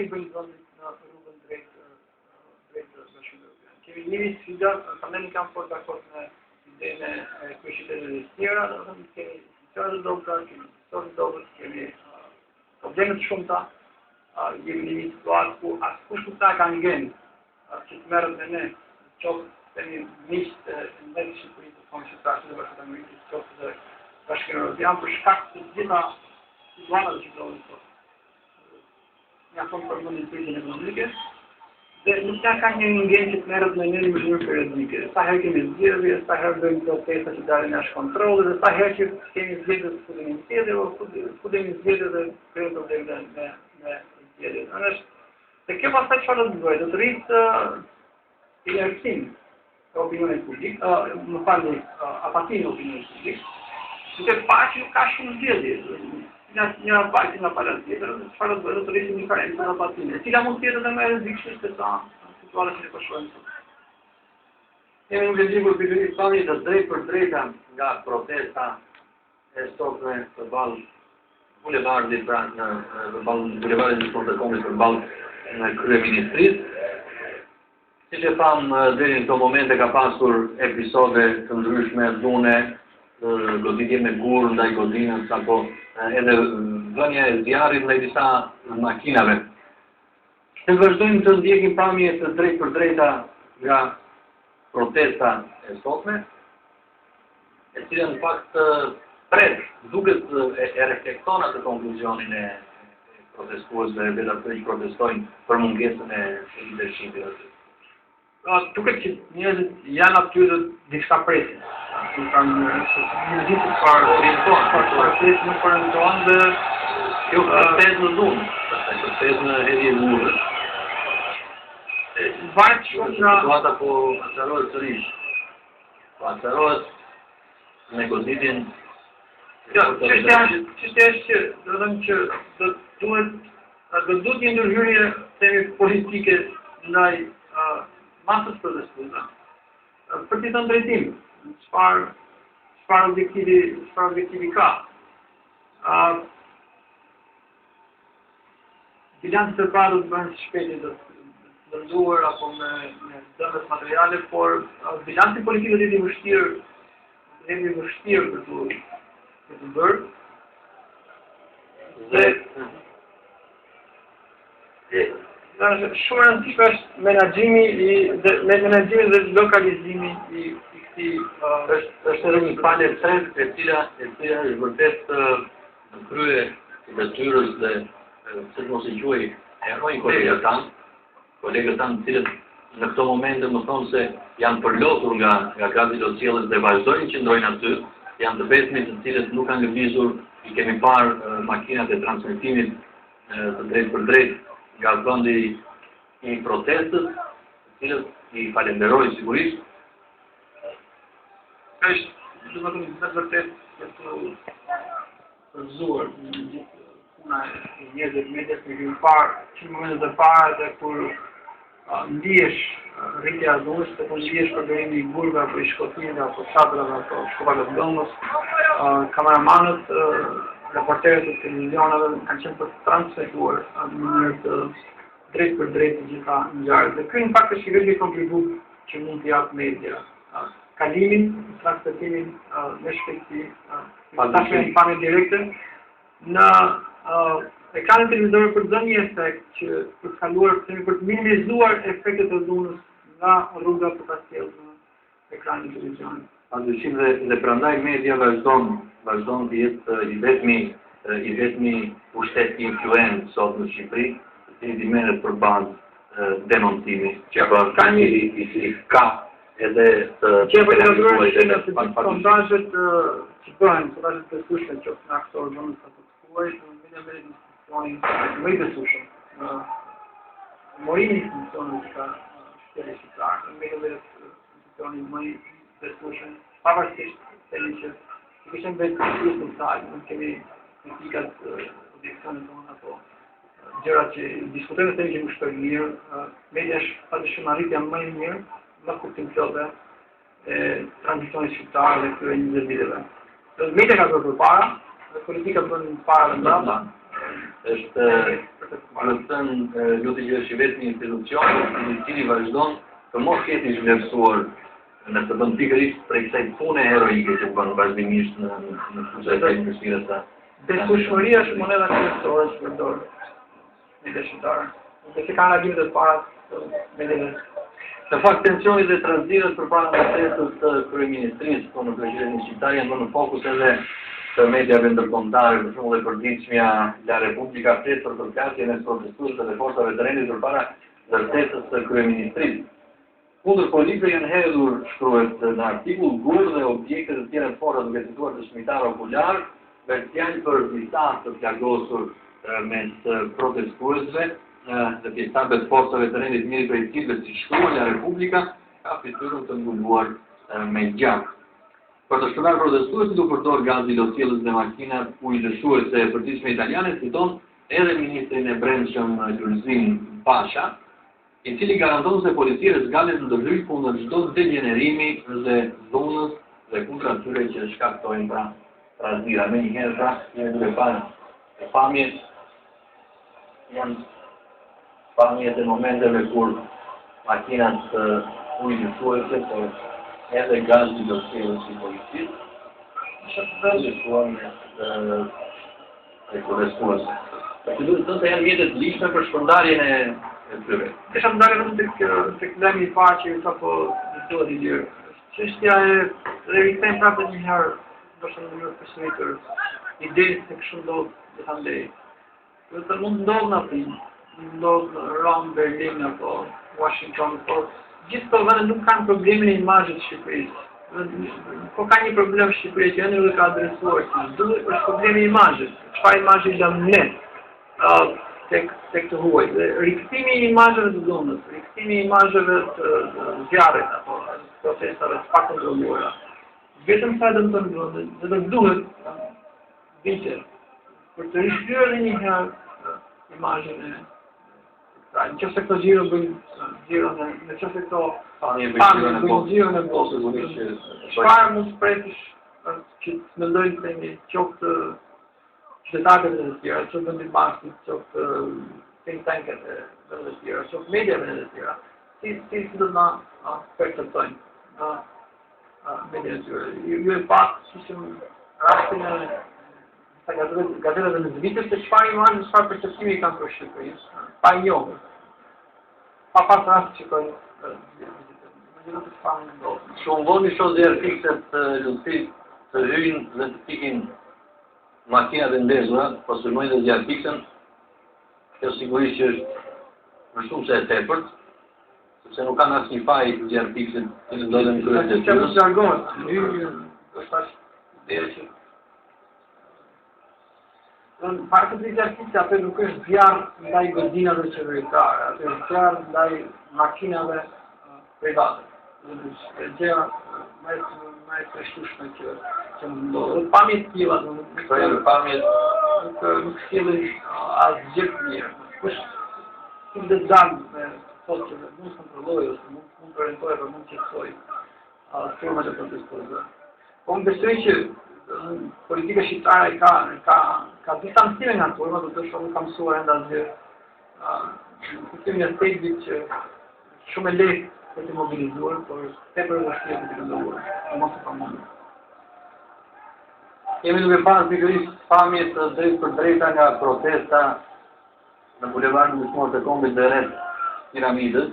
i bëjnë vendit në rrugën drejt Bashkimit Evropian. Kemi një sfida, prandaj nuk jam fort dakord me idenë e kryeqyteteve të tjera, domethënë kemi çfarë do të kemi probleme të shumta, jemi në një situatë ku askush nuk ta ka ngjenë që të merret me ne, qoftë tani miqtë në Shqipëri të thonë që tash në Bashkimin e Amerikës, qoftë dhe Bashkimi Evropian për shkak të gjitha situatave që ndodhin sot. Ja thonë për mundin krizën ekonomike, dhe nuk ka një ngjenë që të merret me ne në mënyrë periodike. Sa herë kemi zgjedhje, sa herë bëjmë protesta që dalin jashtë kontrollit, dhe sa herë që kemi zgjedhje të fudemi në zgjedhje, fudemi në zgjedhje dhe krijojmë probleme me zgjedhjet. Dhe kjo pastaj çfarë do të bëjë? Do të rritë inercin e opinionit publik, apatinë e opinionit publik, duke parë që nuk ka shumë zgjedhje. Një parti nga pala tjetër, çfarë do të rritë një karencë në apatinë, e cila mund të jetë edhe më e rrezikshme se sa situata që po shohim sot. Kemi një vëzhgim për Pakistani të drejt për drejta nga protesta e sotme përballë bulevardit, pra në bulevardin e Kongresi përballë në kryeministrisë. Siç e tham deri në këto momente ka pasur episode të ndryshme, dhune, goditje me gur ndaj godinës, apo edhe vënia e zjarrit ndaj disa makinave. Ne vazhdojmë të ndjekim pamje të drejt për drejta nga protesta e sotme, e cila në fakt duket e reflekton atë konkluzionin e protestuesve, vetë ato që protestojnë për mungesën e leadershipit aty. Duket që njerëzit janë aty dhe diçka presin. Nuk kanë një ditë të parë orientohen, nuk orientohen dhe kjo protestë në dhunë, protestë në hedhje urës. Varet shumë nga situata po acarohet sërish. Po acarohet me goditjen. Çështja është që do të them që do duhet një ndërhyrje themi politike ndaj masës protestuese. Për të thënë drejtim, çfarë objektivi ka. Bilancët e parë do të bëhen shpejt të dëmtuar apo me dëmet materiale, por bilanci politik do të jetë i vështirë për të bërë. Shumë e rëndësishme është menaxhimi dhe lokalizimi i këtij është edhe një palë trend e cila është vërtet në krye të detyrës dhe se mos e quaj erojnë kolegët tanë të cilët në këto momente më thonë se janë përlotur nga gati do sjelljes dhe vazhdojnë që ndrojnë aty, janë të vetmit të cilët nuk kanë lëvizur, i kemi parë makinat e transmetimit të drejt për drejt nga vendi i protestës, të cilët i falenderoj sigurisht. Është domethënë në vërtet të përzuar gjithë puna e njerëzve medias që kemi parë që në momentet e para dhe kur ndihesh rritja e dhunës, të ndihesh përdorimi i burgave apo i shkotimit apo çadrave apo shkopave të dhomës, kameramanët, reporterët e televizionave kanë qenë për të transmetuar në mënyrë të drejt për drejt të gjitha ngjarjet. Dhe ky në fakt është një kontribut që mund të japë media. Kalimin, transmetimin me shpejtësi, pastaj në pamje direkte në ekranin televizor për të dhënë një efekt që për të kaluar për të minimizuar efektet e dhunës nga rruga për ta sjellë në ekranin televizionit. Padyshim dhe prandaj media vazhdon të jetë i vetmi pushtet influent sot në Shqipëri, i cili merret për bazë denoncimi, që ka një ka edhe të sondazhet që bëhen, sondazhet të besueshme që nga aktorë dhunës apo të huaj, më i besueshëm. Morimi i funksionit ka shtetin shqiptar, me institucionin më i besueshëm, pavarësisht se që kishim vetë në sajt, nuk kemi kritikat objekcionit tonë apo gjëra që diskutojnë se që nuk shtojnë mirë, media është padyshim arritja më e mirë, në kuptim plot e tranzicionit shqiptar dhe këtyre 20 viteve. Media ka bërë përpara, dhe politika bën para dhe mbrapa. Është thënë luti që është vetëm një institucion i cili vazhdon të mos ketë i zhvlerësuar nëse bën pikërisht prej kësaj pune heroike që bën vazhdimisht në fushën e investimentit të besueshmëria është moneda kryesore që përdor në shqiptar. Dhe se kanë reagimet e para me dhe në fakt tensionit dhe tranzitet përpara mbështetjes të kryeministrisë në presidentin shqiptar janë në fokus edhe të mediave ndërkombëtare, për shembull e përditshmja La Repubblica flet për përkatjen e protestuesve dhe forcave të rendit përpara ndërtesës së kryeministrisë. Kundër politikëve janë hedhur, shkruhet në artikull, gur dhe objekte të tjera të forta duke cituar dëshmitar okular, me fjalë për disa të plagosur mes protestuesve dhe pjesëtarëve të forcave të rendit njëri prej cilëve si shkruan La Repubblica ka fytyrën të mbuluar me gjak. Për të shpërndarë protestuesit u përdor gazi lotjellës dhe makinat ujëlëshuese e përditshme italiane, citon edhe ministrin e brendshëm Lulzim Pasha, i cili garanton se policia zgalet ndërhyj kundër çdo degenerimi dhe zonës dhe kundër atyre që shkaktojnë pra trazira. Me njëherë pra, jemi duke parë pamjet janë pamjet e momenteve kur makinat ujëlëshuese, por edhe gazi lotjellës i policisë ujëlëshuar me protestues. Që duhet të janë mjetet lishme për shpërndarjen e tyre. Kisha ndarë vetëm tek lajmi i parë që sapo diskutohet i lirë. Çështja e rikthejmë prapë një herë, ndoshta në mënyrë përsëritur, idenë se kështu ndodh, do ta ndej. Do të mund ndodh në Aten, ndodh në Rom, Berlin apo Washington, por gjithë këto vende nuk kanë problemin e imazhit të Shqipërisë. Po ka një problem Shqipëria që ende nuk ka adresuar, është problemi i imazhit. Çfarë imazhi lëm ne? Tek të huaj. Rikthimi i imazheve të zonës, rikthimi i imazheve të zjarrit apo protestave të pakontrolluara. Vetëm sa dëmton vendin, dhe duhet vite për të rishqyrë një herë imazhin e nëse këto gjiro bëjnë gjiro në qëse këto bëjnë gjiro në botë. Çfarë mund të presësh që të mendojnë se një qoftë qytetarët e të tjera, që vendit bashkët, qoftë think tanket e vendit të tjera, qoftë media vendit të tjera, si do na perceptojnë media të tjera. Ju e pak që rastin e gazetave në Zvicër se çfarë imazhi, çfarë perceptimi kanë për Shqipërisë, pa njohur. Pa pas rast që shumë voni shoh zjarfikset të lutit të hyjnë dhe të pikin makinat e ndezura, po sulmojnë dhe zjarfiksen, kjo sigurisht që është për shumë se e tepërt, sepse nuk kanë asnjë faj zjarfikset që ndodhen në krye të tyre. Që jargohet, është tash ideja që partë të zjarfikse atë nuk është zjarë ndaj godinave qeveritare, atë është zjarë ndaj makinave private. Gjëja më e shtushme që më ndodhë. Pamjet tilla nuk sjellin asgjë të mirë. Kush dhe dalë me thotë që mund të kontrollojë ose mund të orientojë apo mund të qetësojë format e protestuesve. Po më besoj që politika shqiptare ka distancime nga forma, do të thotë kam mësuar enda asgjë. Kuptimin e stekbit që shumë e lehtë për të mobilizuar, por tepër vështirë për të këndëruar, mos e pamundur. Kemi duke parë pikërisht pamjet të drejt për drejta nga protesta në bulevardin Dëshmorët e Kombit dhe rreth Piramidës,